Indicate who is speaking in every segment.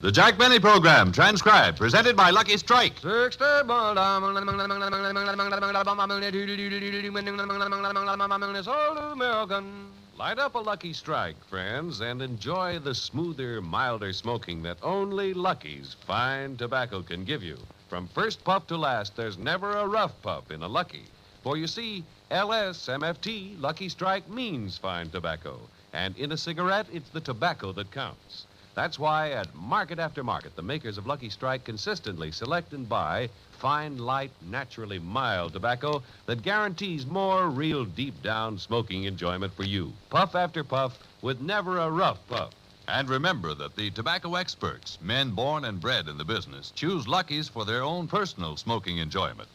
Speaker 1: The Jack Benny Program, transcribed, presented by Lucky Strike. Light up a Lucky Strike, friends, and enjoy the smoother, milder smoking that only Lucky's fine tobacco can give you. From first puff to last, there's never a rough puff in a Lucky. For you see, LSMFT, Lucky Strike, means fine tobacco. And in a cigarette, it's the tobacco that counts. That's why at market after market, the makers of Lucky Strike consistently select and buy fine, light, naturally mild tobacco that guarantees more real deep-down smoking enjoyment for you, puff after puff, with never a rough puff. And remember that the tobacco experts, men born and bred in the business, choose Lucky's for their own personal smoking enjoyment.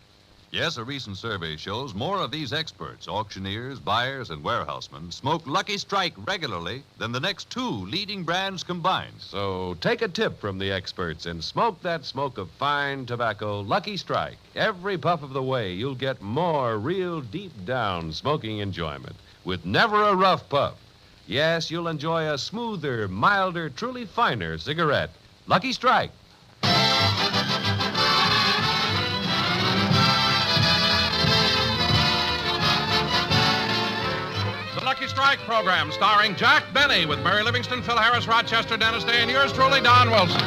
Speaker 1: Yes, a recent survey shows more of these experts, auctioneers, buyers, and warehousemen, smoke Lucky Strike regularly than the next two leading brands combined. So take a tip from the experts and smoke that smoke of fine tobacco, Lucky Strike. Every puff of the way, you'll get more real deep-down smoking enjoyment with never a rough puff. Yes, you'll enjoy a smoother, milder, truly finer cigarette. Lucky Strike.
Speaker 2: Lucky Strike program starring Jack Benny with Mary Livingston, Phil Harris, Rochester, Dennis Day, and yours truly, Don Wilson.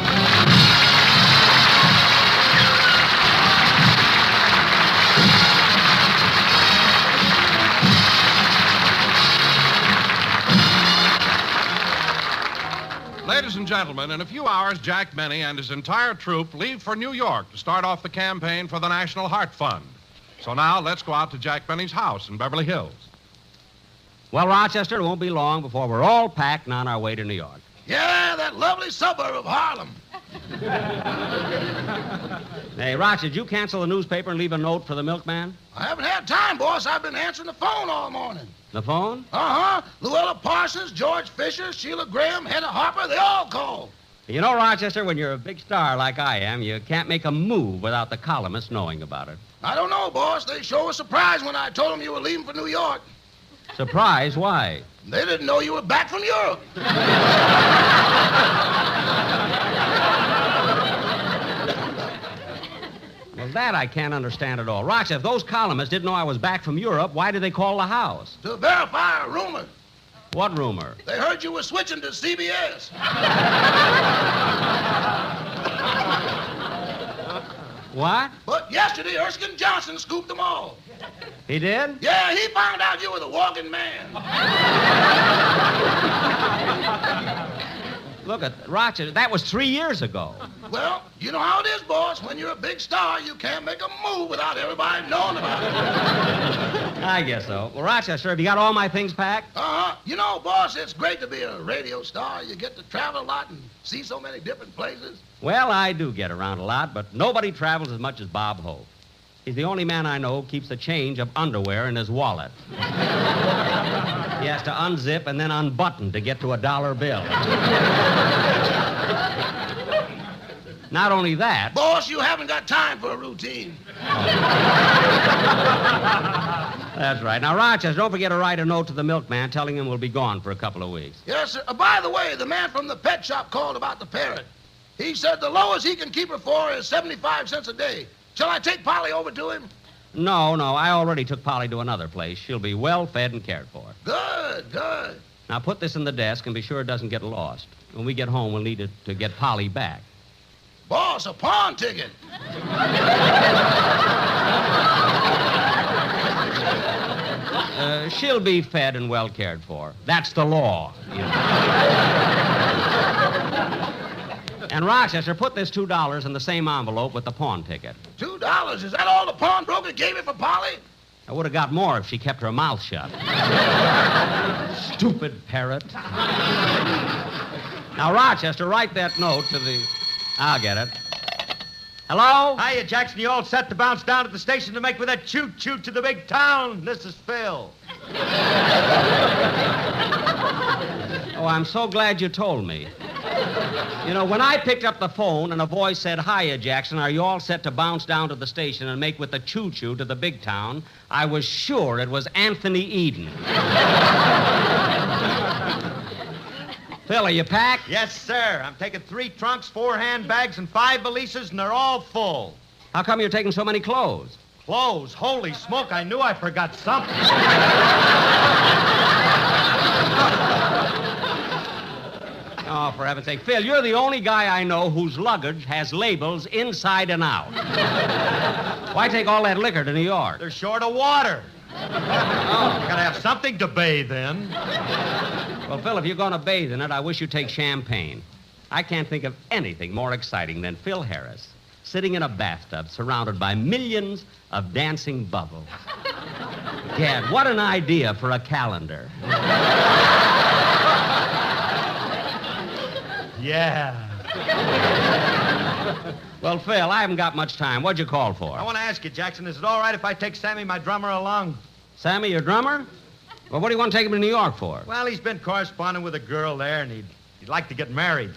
Speaker 2: Ladies and gentlemen, in a few hours, Jack Benny and his entire troupe leave for New York to start off the campaign for the National Heart Fund. So now, let's go out to Jack Benny's house in Beverly Hills.
Speaker 3: Well, Rochester, it won't be long before we're all packed and on our way to New York.
Speaker 4: Yeah, that lovely suburb of Harlem.
Speaker 3: Hey, Rochester, did you cancel the newspaper and leave a note for the milkman?
Speaker 4: I haven't had time, boss. I've been answering the phone all morning.
Speaker 3: The phone?
Speaker 4: Uh-huh. Luella Parsons, George Fisher, Sheila Graham, Hedda Harper, they all called.
Speaker 3: You know, Rochester, when you're a big star like I am, you can't make a move without the columnists knowing about it.
Speaker 4: I don't know, boss. They sure were surprised when I told them you were leaving for New York.
Speaker 3: Surprise? Why?
Speaker 4: They didn't know you were back from Europe.
Speaker 3: Well, that I can't understand at all. Rochester, if those columnists didn't know I was back from Europe, why did they call the house?
Speaker 4: To verify a rumor.
Speaker 3: What rumor?
Speaker 4: They heard you were switching to CBS.
Speaker 3: What?
Speaker 4: But yesterday, Erskine Johnson scooped them all.
Speaker 3: He did?
Speaker 4: Yeah, he found out you were the walking man.
Speaker 3: Look at Rochester. That was 3 years ago.
Speaker 4: Well, you know how it is, boss. When you're a big star, you can't make a move without everybody knowing about it.
Speaker 3: I guess so. Well, Rochester, have you got all my things packed?
Speaker 4: Uh-huh. You know, boss, it's great to be a radio star. You get to travel a lot and see so many different places.
Speaker 3: Well, I do get around a lot, but nobody travels as much as Bob Hope. He's the only man I know who keeps a change of underwear in his wallet. He has to unzip and then unbutton to get to a dollar bill. Not only that...
Speaker 4: Boss, you haven't got time for a routine.
Speaker 3: That's right. Now, Rochester, don't forget to write a note to the milkman telling him we'll be gone for a couple of weeks.
Speaker 4: Yes, sir. By the way, the man from the pet shop called about the parrot. He said the lowest he can keep her for is 75 cents a day. Shall I take Polly over to him?
Speaker 3: No, I already took Polly to another place. She'll be well fed and cared for.
Speaker 4: Good, good.
Speaker 3: Now, put this in the desk and be sure it doesn't get lost. When we get home, we'll need it to get Polly back.
Speaker 4: Boss, a pawn ticket.
Speaker 3: She'll be fed and well cared for. That's the law. You know. And Rochester, put this $2 in the same envelope with the pawn ticket.
Speaker 4: $2? Is that all the pawnbroker gave you for Polly?
Speaker 3: I would have got more if she kept her mouth shut. Stupid parrot. Now, Rochester, write that note to the... I'll get it. Hello?
Speaker 5: Hiya, Jackson. You all set to bounce down to the station to make for that choo-choo to the big town? This is Phil.
Speaker 3: Oh, I'm so glad you told me. You know, when I picked up the phone and a voice said, "Hiya, Jackson, are you all set to bounce down to the station and make with the choo-choo to the big town?" I was sure it was Anthony Eden. Phil, are you packed?
Speaker 5: Yes, sir. I'm taking 3 trunks, 4 handbags, and 5 valises, and they're all full.
Speaker 3: How come you're taking so many clothes?
Speaker 5: Clothes? Holy smoke, I knew I forgot something.
Speaker 3: Oh, for heaven's sake. Phil, you're the only guy I know whose luggage has labels inside and out. Why take all that liquor to New York?
Speaker 5: They're short of water. Gotta have something to bathe in.
Speaker 3: Well, Phil, if you're going to bathe in it, I wish you'd take champagne. I can't think of anything more exciting than Phil Harris sitting in a bathtub surrounded by millions of dancing bubbles. Gad, what an idea for a calendar.
Speaker 5: Yeah.
Speaker 3: Well, Phil, I haven't got much time. What'd you call for?
Speaker 5: I want to ask you, Jackson, is it all right if I take Sammy, my drummer, along?
Speaker 3: Sammy, your drummer? Well, what do you want to take him to New York for?
Speaker 5: Well, he's been corresponding with a girl there, and he'd like to get married.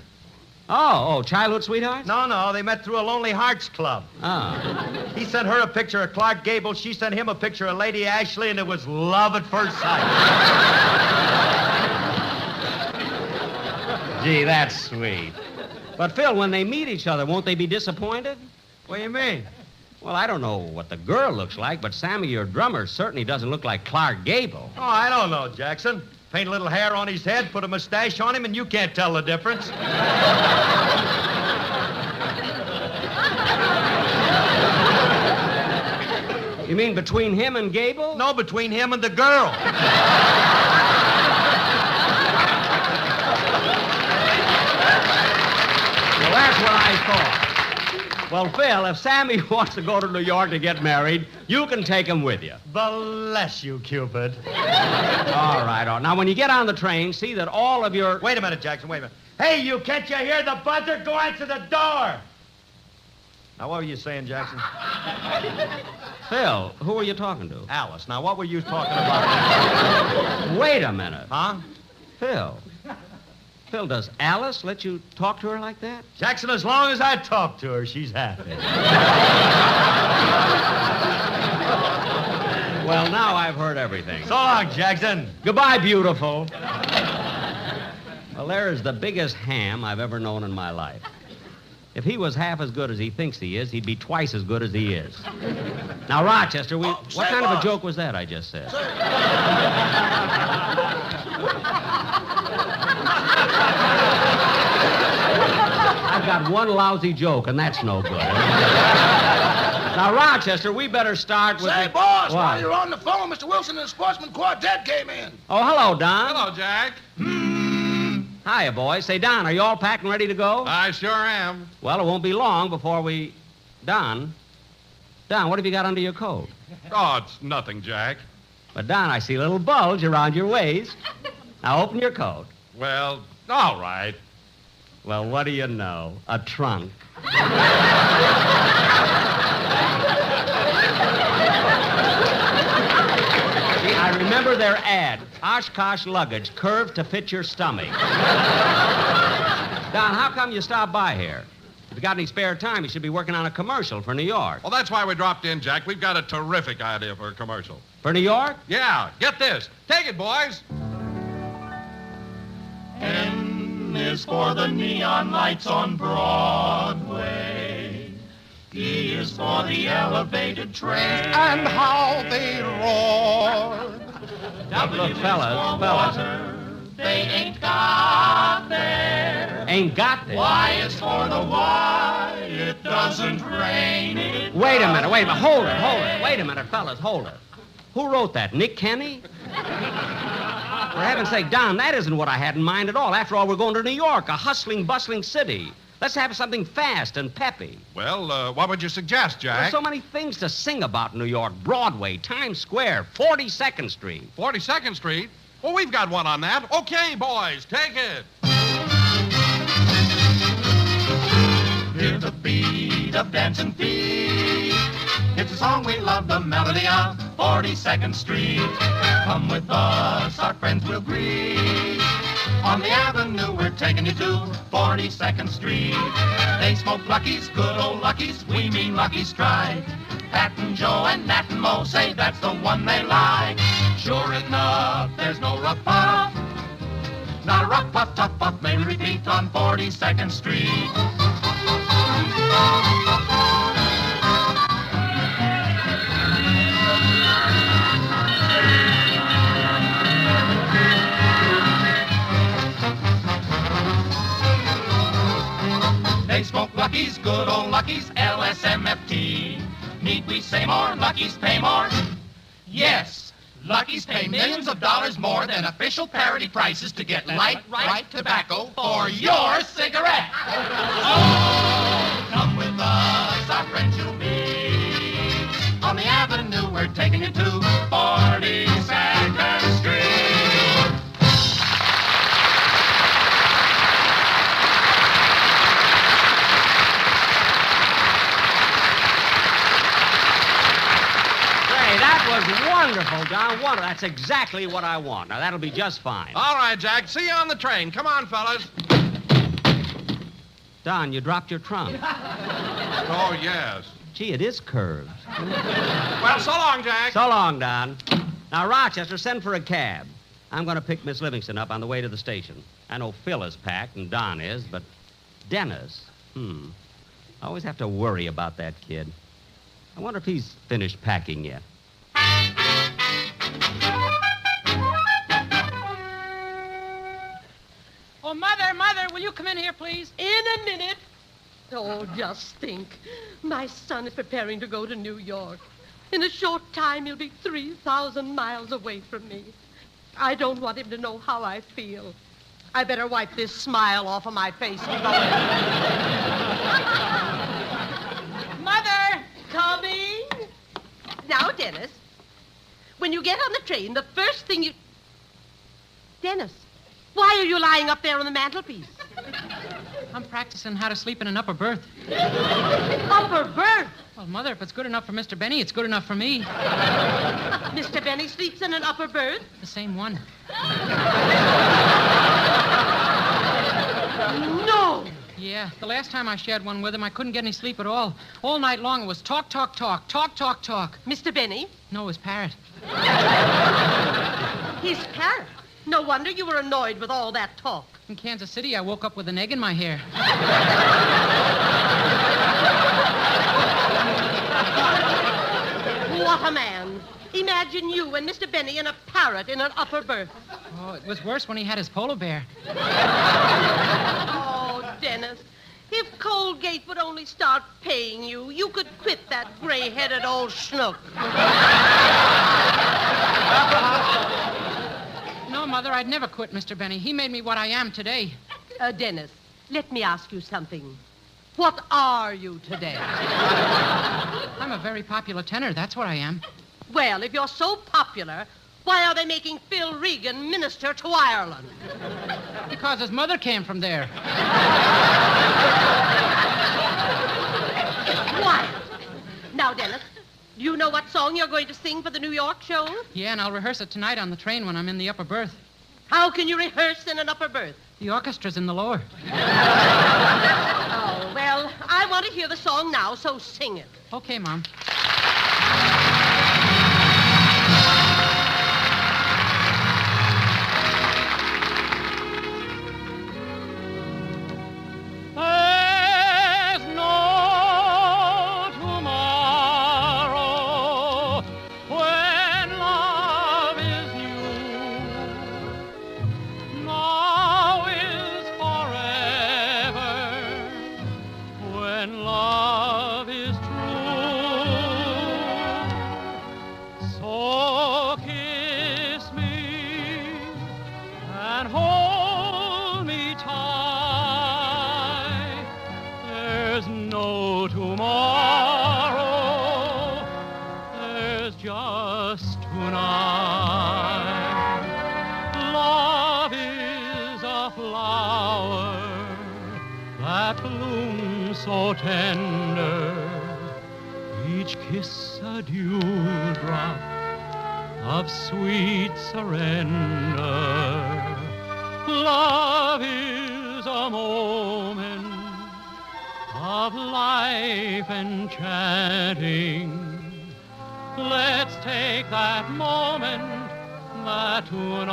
Speaker 3: Oh, childhood sweetheart?
Speaker 5: No, they met through a Lonely Hearts Club.
Speaker 3: Oh.
Speaker 5: He sent her a picture of Clark Gable, she sent him a picture of Lady Ashley, and it was love at first sight.
Speaker 3: Gee, that's sweet. But, Phil, when they meet each other, won't they be disappointed?
Speaker 5: What do you mean?
Speaker 3: Well, I don't know what the girl looks like, but Sammy, your drummer, certainly doesn't look like Clark Gable.
Speaker 5: Oh, I don't know, Jackson. Paint a little hair on his head, put a mustache on him, and you can't tell the difference.
Speaker 3: You mean between him and Gable?
Speaker 5: No, between him and the girl.
Speaker 3: Well, that's what I thought. Well, Phil, if Sammy wants to go to New York to get married, you can take him with you.
Speaker 5: Bless you, Cupid.
Speaker 3: All right. Now, when you get on the train, see that all of your...
Speaker 5: Wait a minute, Jackson, wait a minute. Hey, you, can't you hear the buzzer? Go answer the door. Now, what were you saying, Jackson?
Speaker 3: Phil, who were you talking to?
Speaker 5: Alice. Now, what were you talking about?
Speaker 3: Wait a minute.
Speaker 5: Huh?
Speaker 3: Phil, does Alice let you talk to her like that?
Speaker 5: Jackson, as long as I talk to her, she's happy.
Speaker 3: Well, now I've heard everything.
Speaker 5: So long, Jackson.
Speaker 3: Goodbye, beautiful. Well, there is the biggest ham I've ever known in my life. If he was half as good as he thinks he is, he'd be twice as good as he is. Now, Rochester, what kind of a joke was that I just said? I've got one lousy joke, and that's no good. Now, Rochester, we better start with...
Speaker 4: Say, boss, while you're on the phone, Mr. Wilson and the Sportsman Quartet came in.
Speaker 3: Oh, hello, Don.
Speaker 2: Hello, Jack.
Speaker 3: Hiya, boys. Say, Don, are you all packed and ready to go?
Speaker 2: I sure am.
Speaker 3: Well, it won't be long before we... Don, what have you got under your coat?
Speaker 2: Oh, it's nothing, Jack.
Speaker 3: But, Don, I see a little bulge around your waist. Now, open your coat.
Speaker 2: Well, all right.
Speaker 3: Well, what do you know? A trunk. See, I remember their ad. Oshkosh luggage, curved to fit your stomach. Don, how come you stopped by here? If you got any spare time, you should be working on a commercial for New York.
Speaker 2: Well, that's why we dropped in, Jack. We've got a terrific idea for a commercial.
Speaker 3: For New York?
Speaker 2: Yeah, get this. Take it, boys.
Speaker 6: N is for the neon lights on Broadway. E is for the elevated train.
Speaker 2: And how they roar.
Speaker 6: W
Speaker 3: Look,
Speaker 6: is
Speaker 3: fellas.
Speaker 6: for water. They ain't got there.
Speaker 3: Ain't got this.
Speaker 6: Y is for the Y. It doesn't rain.
Speaker 3: Wait a minute. Hold it. Wait a minute, fellas, hold it. Who wrote that? Nick Kenny? For heaven's sake, Don, that isn't what I had in mind at all. After all, we're going to New York, a hustling, bustling city. Let's have something fast and peppy.
Speaker 2: Well, what would you suggest, Jack?
Speaker 3: There's so many things to sing about in New York. Broadway, Times Square, 42nd Street.
Speaker 2: 42nd Street? Well, we've got one on that. Okay, boys, take it.
Speaker 6: Hear the beat of dancing feet. It's a song we love, the melody of 42nd Street. Come with us, our friends will greet. On the avenue, we're taking you to 42nd Street. They smoke Lucky's, good old Lucky's, we mean Lucky Strike. Pat and Joe and Nat and Mo say that's the one they like. Sure enough, there's no rough puff. Not a rough, puff, tough puff may repeat on 42nd Street. They smoke Lucky's, good old Lucky's, LSMFT. Need we say more? Lucky's pay more? Yes. Lucky's pay millions of dollars more than official parity prices to get light, right tobacco for your cigarette. Oh, come with us, our friends you'll meet. On the avenue, we're taking you to 42nd Street.
Speaker 3: That was wonderful, Don. Wonderful. That's exactly what I want. Now, that'll be just fine.
Speaker 2: All right, Jack. See you on the train. Come on, fellas.
Speaker 3: Don, you dropped your trunk.
Speaker 2: Oh, yes.
Speaker 3: Gee, it is curved.
Speaker 2: Well, so long, Jack.
Speaker 3: So long, Don. Now, Rochester, send for a cab. I'm going to pick Miss Livingston up on the way to the station. I know Phil is packed and Don is, but Dennis, I always have to worry about that kid. I wonder if he's finished packing yet.
Speaker 7: Oh, Mother, will you come in here, please?
Speaker 8: In a minute. Oh, just think. My son is preparing to go to New York. In a short time, he'll be 3,000 miles away from me. I don't want him to know how I feel. I better wipe this smile off of my face.
Speaker 7: Mother!
Speaker 8: Coming. Now, Dennis, when you get on the train, the first thing you... Dennis, why are you lying up there on the mantelpiece?
Speaker 7: I'm practicing how to sleep in an upper berth.
Speaker 8: Upper berth?
Speaker 7: Well, Mother, if it's good enough for Mr. Benny, it's good enough for me.
Speaker 8: Mr. Benny sleeps in an upper berth?
Speaker 7: The same one.
Speaker 8: No!
Speaker 7: Yeah, the last time I shared one with him, I couldn't get any sleep at all. All night long, it was talk, talk, talk, talk, talk, talk.
Speaker 8: Mr. Benny?
Speaker 7: No, it was Parrot.
Speaker 8: He's Parrot. No wonder you were annoyed with all that talk.
Speaker 7: In Kansas City, I woke up with an egg in my hair.
Speaker 8: What a man. Imagine you and Mr. Benny and a parrot in an upper berth.
Speaker 7: Oh, it was worse when he had his polar bear.
Speaker 8: Oh, Dennis, if Colgate would only start paying you, you could quit that gray-headed old schnook.
Speaker 7: No, Mother, I'd never quit Mr. Benny. He made me what I am today.
Speaker 8: Dennis, let me ask you something. What are you today?
Speaker 7: I'm a very popular tenor. That's what I am.
Speaker 8: Well, if you're so popular, why are they making Phil Regan minister to Ireland?
Speaker 7: Because his mother came from there.
Speaker 8: Quiet. Now, Dennis, do you know what song you're going to sing for the New York show?
Speaker 7: Yeah, and I'll rehearse it tonight on the train when I'm in the upper berth.
Speaker 8: How can you rehearse in an upper berth?
Speaker 7: The orchestra's in the lower.
Speaker 8: Oh, well, I want to hear the song now, so sing it.
Speaker 7: Okay, Mom. There's no tomorrow when love is new. Now is forever when love is true. So kiss me and hold me tight. There's no tomorrow. There's just tonight. Love is a flower that blooms so tender. Each kiss a dewdrop of sweet surrender. Love is a moment of life enchanting. Let's take that moment, that tonight.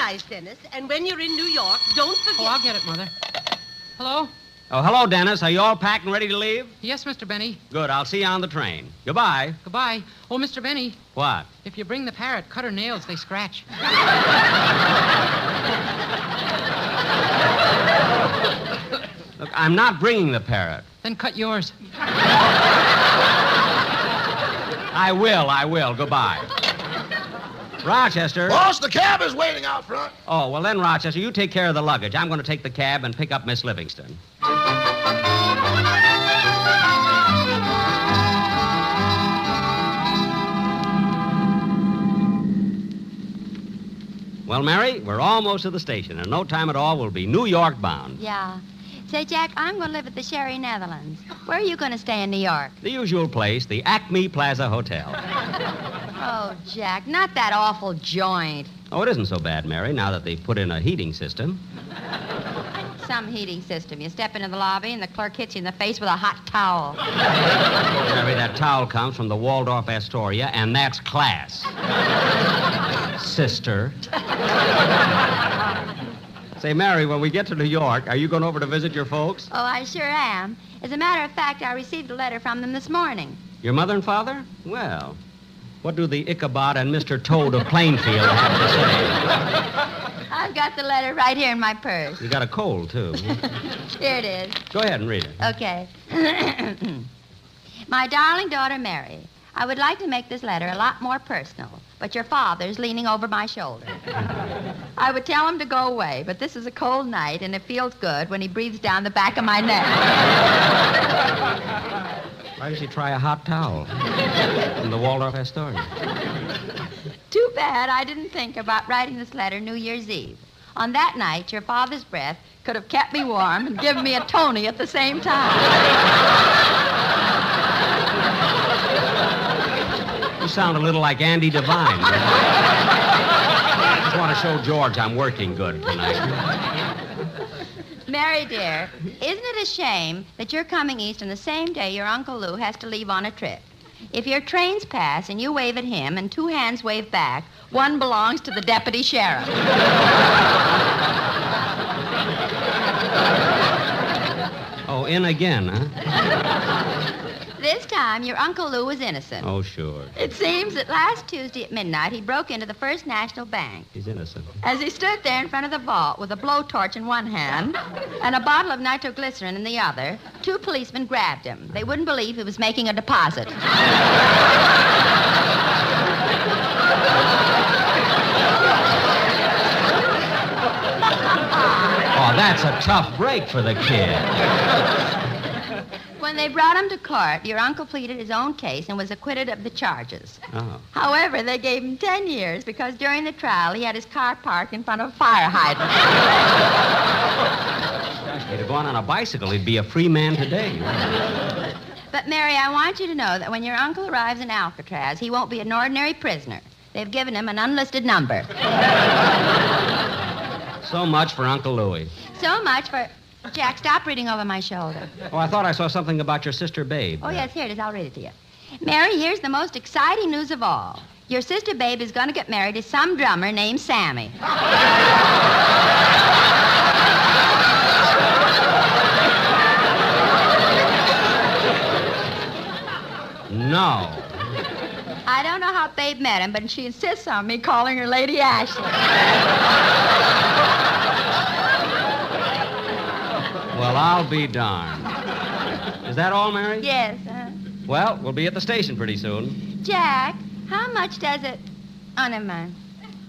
Speaker 8: nice, Dennis. And when you're in New York, don't forget...
Speaker 7: Oh, I'll get it, Mother. Hello?
Speaker 3: Oh, hello, Dennis. Are you all packed and ready to leave?
Speaker 7: Yes, Mr. Benny.
Speaker 3: Good. I'll see you on the train. Goodbye.
Speaker 7: Goodbye. Oh, Mr. Benny,
Speaker 3: What?
Speaker 7: if you bring the parrot, cut her nails. They scratch.
Speaker 3: Look, I'm not bringing the parrot.
Speaker 7: Then cut yours.
Speaker 3: I will. Goodbye. Rochester.
Speaker 4: Boss, the cab is waiting out front.
Speaker 3: Oh, well then, Rochester, you take care of the luggage. I'm going to take the cab and pick up Miss Livingston. Well, Mary, we're almost to the station. In no time at all, we'll be New York bound.
Speaker 9: Yeah. Say, Jack, I'm going to live at the Sherry Netherlands. Where are you going to stay in New York?
Speaker 3: The usual place, the Acme Plaza Hotel.
Speaker 9: Oh, Jack, not that awful joint.
Speaker 3: Oh, it isn't so bad, Mary, now that they've put in a heating system.
Speaker 9: Some heating system. You step into the lobby and the clerk hits you in the face with a hot towel.
Speaker 3: Mary, that towel comes from the Waldorf Astoria, and that's class. Sister. Say, Mary, when we get to New York, are you going over to visit your folks?
Speaker 9: Oh, I sure am. As a matter of fact, I received a letter from them this morning.
Speaker 3: Your mother and father? Well, what do the Ichabod and Mr. Toad of Plainfield have to say?
Speaker 9: I've got the letter right here in my purse.
Speaker 3: You got a cold, too.
Speaker 9: Here it is.
Speaker 3: Go ahead and read it.
Speaker 9: Okay. My darling daughter, Mary, I would like to make this letter a lot more personal, but your father's leaning over my shoulder. I would tell him to go away, but this is a cold night, and it feels good when he breathes down the back of my neck.
Speaker 3: Why does he try a hot towel from the Waldorf Astoria?
Speaker 9: Too bad I didn't think about writing this letter New Year's Eve. On that night, your father's breath could have kept me warm and given me a Tony at the same time.
Speaker 3: You sound a little like Andy Devine. I just want to show George I'm working good tonight.
Speaker 9: Mary, dear, isn't it a shame that you're coming east on the same day your Uncle Lou has to leave on a trip? If your trains pass and you wave at him and two hands wave back, one belongs to the deputy sheriff.
Speaker 3: Oh, in again, huh?
Speaker 9: This time, your Uncle Lou was innocent.
Speaker 3: Oh, sure.
Speaker 9: It seems that last Tuesday at midnight, he broke into the First National Bank.
Speaker 3: He's innocent.
Speaker 9: As he stood there in front of the vault with a blowtorch in one hand and a bottle of nitroglycerin in the other, two policemen grabbed him. They wouldn't believe he was making a deposit.
Speaker 3: Oh, that's a tough break for the kid.
Speaker 9: When they brought him to court, your uncle pleaded his own case and was acquitted of the charges.
Speaker 3: Oh.
Speaker 9: However, they gave him 10 years because during the trial he had his car parked in front of a fire hydrant.
Speaker 3: Gosh, if he'd have gone on a bicycle, he'd be a free man today.
Speaker 9: But, Mary, I want you to know that when your uncle arrives in Alcatraz, he won't be an ordinary prisoner. They've given him an unlisted number.
Speaker 3: So much for Uncle Louie.
Speaker 9: So much for... Jack, stop reading over my shoulder.
Speaker 3: Oh, I thought I saw something about your sister, Babe.
Speaker 9: Oh, yes, here it is. I'll read it to you. Mary, here's the most exciting news of all. Your sister Babe is going to get married to some drummer named Sammy.
Speaker 3: No.
Speaker 9: I don't know how Babe met him, but she insists on me calling her Lady Ashley.
Speaker 3: Well, I'll be darned. Is that all, Mary?
Speaker 9: Yes.
Speaker 3: Well, we'll be at the station pretty soon.
Speaker 9: Jack, how much does it... Oh, never mind.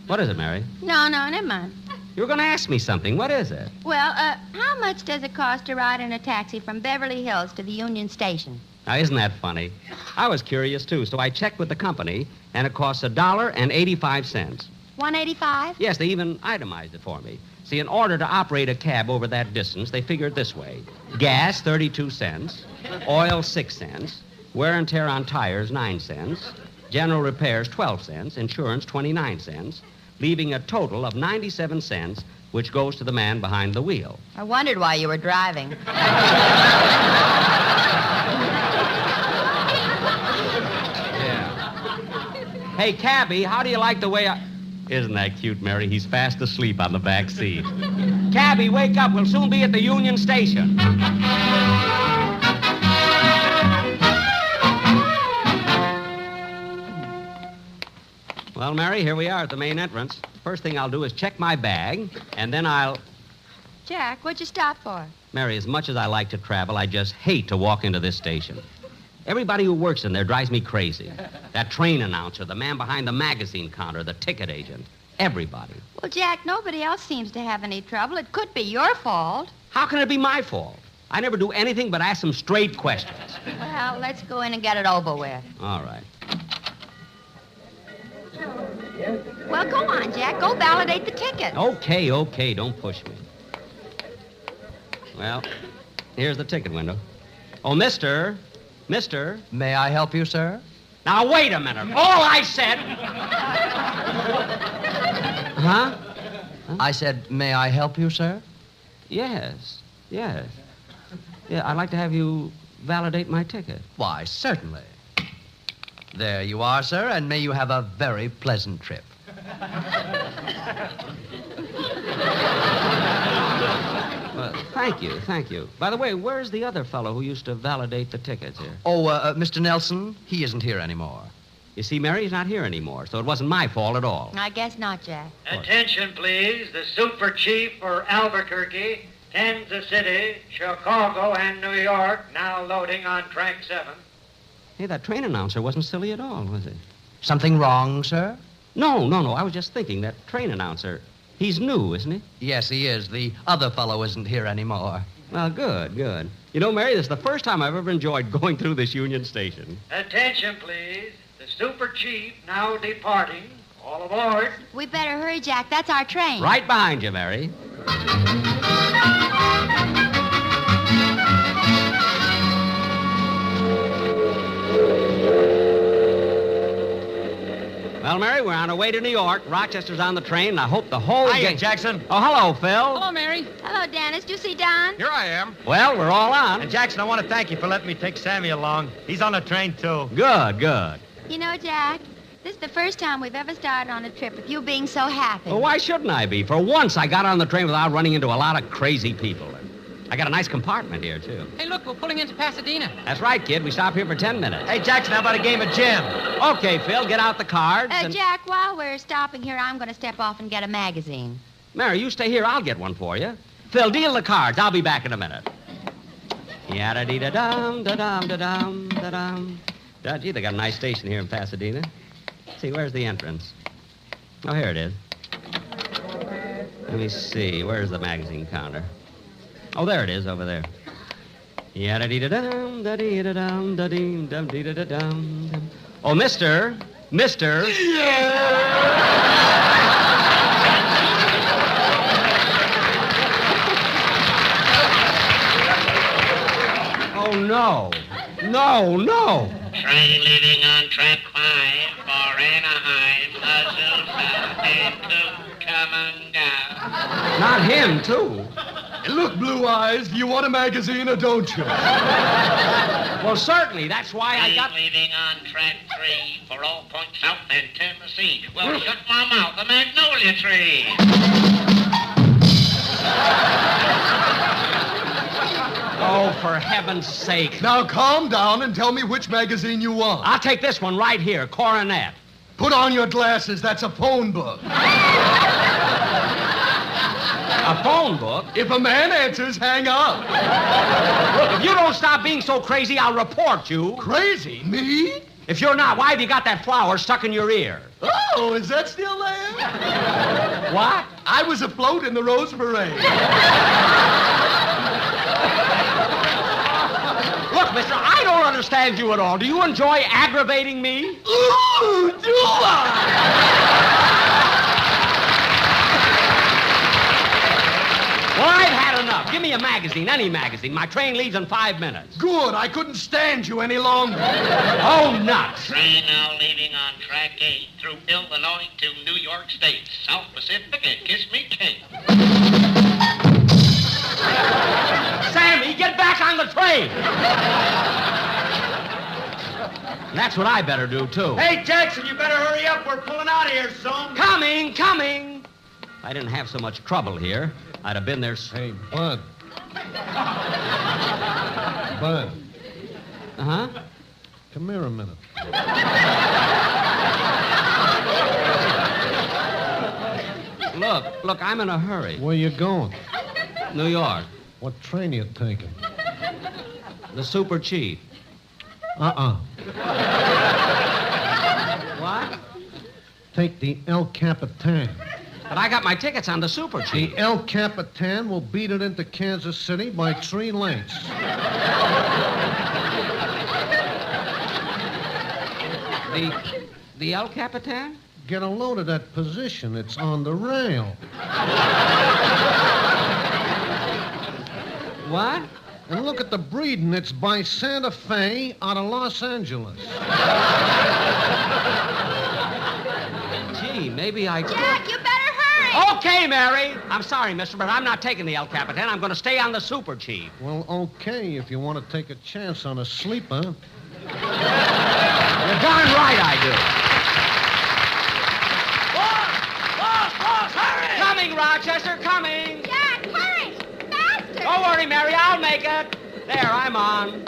Speaker 3: What is it, Mary?
Speaker 9: No, never mind.
Speaker 3: You were going to ask me something. What is it?
Speaker 9: Well, how much does it cost to ride in a taxi from Beverly Hills to the Union Station?
Speaker 3: Now, isn't that funny? I was curious, too, so I checked with the company, and it costs $1.85.
Speaker 9: $1.85?
Speaker 3: Yes, they even itemized it for me. See, in order to operate a cab over that distance, they figured this way. Gas, 32 cents. Oil, 6 cents. Wear and tear on tires, 9 cents. General repairs, 12 cents. Insurance, 29 cents. Leaving a total of 97 cents, which goes to the man behind the wheel.
Speaker 9: I wondered why you were driving.
Speaker 3: Yeah. Hey, cabby, how do you like the way I... Isn't that cute, Mary? He's fast asleep on the back seat. Cabby, wake up. We'll soon be at the Union Station. Well, Mary, here we are at the main entrance. First thing I'll do is check my bag, and then I'll...
Speaker 9: Jack, what'd you stop for?
Speaker 3: Mary, as much as I like to travel, I just hate to walk into this station. Everybody who works in there drives me crazy. That train announcer, the man behind the magazine counter, the ticket agent. Everybody.
Speaker 9: Well, Jack, nobody else seems to have any trouble. It could be your fault.
Speaker 3: How can it be my fault? I never do anything but ask them straight questions.
Speaker 9: Well, let's go in and get it over with.
Speaker 3: All right.
Speaker 9: Well, go on, Jack. Go validate the ticket.
Speaker 3: Okay. Don't push me. Well, here's the ticket window. Oh, Mister.
Speaker 10: May I help you, sir?
Speaker 3: Now, wait a minute. All I said... Huh?
Speaker 10: I said, may I help you, sir?
Speaker 3: Yes. Yeah, I'd like to have you validate my ticket.
Speaker 10: Why, certainly. There you are, sir, and may you have a very pleasant trip.
Speaker 3: Well, thank you. By the way, where's the other fellow who used to validate the tickets here?
Speaker 10: Oh, Mr. Nelson, he isn't here anymore.
Speaker 3: You see, Mary, he's not here anymore, so it wasn't my fault at all.
Speaker 9: I guess not, Jack.
Speaker 11: Attention, please. The Super Chief for Albuquerque, Kansas City, Chicago, and New York now loading on track 7.
Speaker 3: Hey, that train announcer wasn't silly at all, was he?
Speaker 10: Something wrong, sir?
Speaker 3: No. I was just thinking, that train announcer, he's new, isn't he?
Speaker 10: Yes, he is. The other fellow isn't here anymore.
Speaker 3: Well, good. You know, Mary, this is the first time I've ever enjoyed going through this Union Station.
Speaker 11: Attention, please. The Super Chief now departing. All aboard.
Speaker 9: We better hurry, Jack. That's our train.
Speaker 3: Right behind you, Mary. Well, Mary, we're on our way to New York. Rochester's on the train, and I hope the whole
Speaker 5: Hiya, Jackson.
Speaker 3: Oh, hello, Phil.
Speaker 7: Hello, Mary.
Speaker 9: Hello, Dennis. Do you see Don?
Speaker 2: Here I am.
Speaker 3: Well, we're all on.
Speaker 5: And Jackson, I want to thank you for letting me take Sammy along. He's on the train, too.
Speaker 3: Good.
Speaker 9: You know, Jack, this is the first time we've ever started on a trip with you being so happy.
Speaker 3: Well, why shouldn't I be? For once, I got on the train without running into a lot of crazy people. I got a nice compartment here, too.
Speaker 7: Hey, look, we're pulling into Pasadena.
Speaker 3: That's right, kid. We stop here for 10 minutes.
Speaker 5: Hey, Jackson, how about a game of gin?
Speaker 3: Okay, Phil, get out the cards.
Speaker 9: Jack, while we're stopping here, I'm going to step off and get a magazine.
Speaker 3: Mary, you stay here. I'll get one for you. Phil, deal the cards. I'll be back in a minute. Yada-dee-da-dum, da-dum, da-dum, da-dum. Gee, they got a nice station here in Pasadena. Let's see, where's the entrance? Oh, here it is. Let me see. Where's the magazine counter? Oh, there it is, over there. Yada-dee-da-dum, da-dee-da-dum, da-dee, dum-dee-da-da-dum. Oh, Mister. Oh, no.
Speaker 11: Train leaving on track 5 for Anaheim, Azusa, and coming down.
Speaker 3: Not him, too.
Speaker 4: Look, Blue Eyes, do you want a magazine or don't you?
Speaker 3: Well, certainly. That's why I got...
Speaker 11: Leaving on track 3 for all points south and Tennessee. Well, shut my mouth, the magnolia tree.
Speaker 3: Oh, for heaven's sake.
Speaker 4: Now calm down and tell me which magazine you want.
Speaker 3: I'll take this one right here, Coronet.
Speaker 4: Put on your glasses. That's a phone book.
Speaker 3: A phone book?
Speaker 4: If a man answers, hang up.
Speaker 3: Look, if you don't stop being so crazy, I'll report you.
Speaker 4: Crazy? Me?
Speaker 3: If you're not, why have you got that flower stuck in your ear?
Speaker 4: Oh, is that still there?
Speaker 3: What?
Speaker 4: I was afloat in the Rose Parade.
Speaker 3: Look, mister, I don't understand you at all. Do you enjoy aggravating me?
Speaker 4: Ooh, do I?
Speaker 3: Well, I've had enough. Give me a magazine, any magazine. My train leaves in 5 minutes.
Speaker 4: Good. I couldn't stand you any longer.
Speaker 3: Oh, nuts.
Speaker 11: Train now leaving on track 8 through Illinois to New York State, South Pacific, and Kiss Me Kate.
Speaker 3: Sammy, get back on the train. And that's what I better do, too.
Speaker 5: Hey, Jackson, you better hurry up. We're pulling out of here soon.
Speaker 3: Coming. If I didn't have so much trouble here, I'd have been there.
Speaker 12: Hey, Bud. Bud.
Speaker 3: Uh-huh.
Speaker 12: Come here a minute.
Speaker 3: Look, I'm in a hurry.
Speaker 12: Where you going?
Speaker 3: New York.
Speaker 12: What train you taking?
Speaker 3: The Super Chief.
Speaker 12: Uh-uh.
Speaker 3: What?
Speaker 12: Take the El Capitan.
Speaker 3: But I got my tickets on the Super Chief.
Speaker 12: The El Capitan will beat it into Kansas City by 3 lengths.
Speaker 3: The El Capitan?
Speaker 12: Get a load of that position. It's on the rail.
Speaker 3: What?
Speaker 12: And look at the breeding. It's by Santa Fe out of Los Angeles.
Speaker 3: Gee, maybe I could.
Speaker 9: Jack, you better hurry.
Speaker 3: Okay, Mary. I'm sorry, mister, but I'm not taking the El Capitan. I'm going to stay on the Super Chief.
Speaker 12: Well, okay, if you want to take a chance on a sleeper.
Speaker 3: You're darn right I do.
Speaker 5: Boss, hurry!
Speaker 3: Coming, Rochester, coming.
Speaker 9: Jack, hurry. Faster.
Speaker 3: Don't worry, Mary, I'll make it. There, I'm on.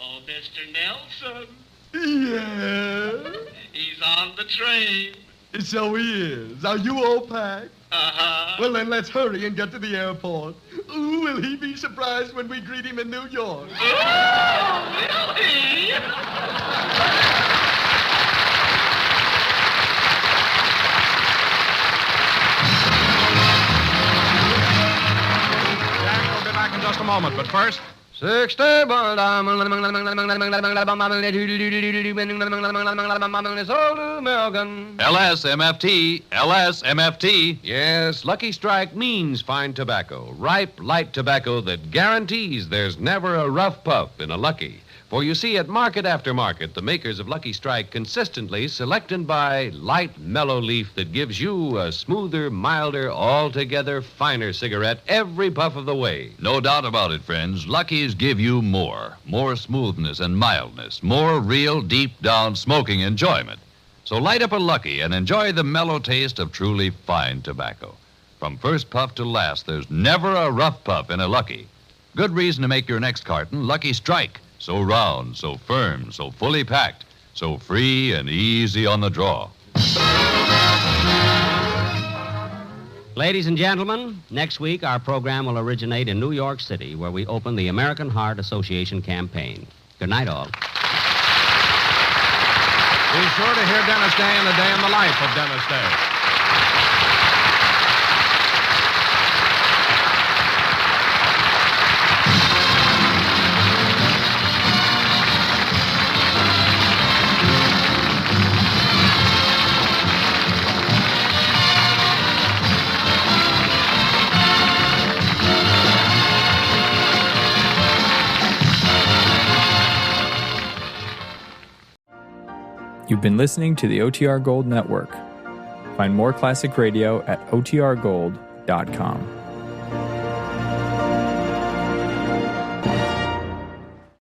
Speaker 11: Oh, Mr. Nelson.
Speaker 13: Yeah.
Speaker 11: He's on the train.
Speaker 13: So he is. Are you all packed?
Speaker 11: Uh-huh.
Speaker 13: Well, then let's hurry and get to the airport. Ooh, will he be surprised when we greet him in New York?
Speaker 11: Oh, will he?
Speaker 2: Jack, we'll be back in just a moment, but first...
Speaker 10: 60 American.
Speaker 1: LSMFT. Yes, Lucky Strike means fine tobacco. Ripe, light tobacco that guarantees there's never a rough puff in a Lucky. For you see, at market after market, the makers of Lucky Strike consistently select and buy light, mellow leaf that gives you a smoother, milder, altogether finer cigarette every puff of the way.
Speaker 14: No doubt about it, friends. Lucky's give you more. More smoothness and mildness. More real, deep-down smoking enjoyment. So light up a Lucky and enjoy the mellow taste of truly fine tobacco. From first puff to last, there's never a rough puff in a Lucky. Good reason to make your next carton Lucky Strike. So round, so firm, so fully packed, so free and easy on the draw.
Speaker 3: Ladies and gentlemen, next week our program will originate in New York City, where we open the American Heart Association campaign. Good night, all.
Speaker 2: Be sure to hear Dennis Day and a Day in the Life of Dennis Day.
Speaker 15: You've been listening to the OTR Gold Network. Find more classic radio at otrgold.com.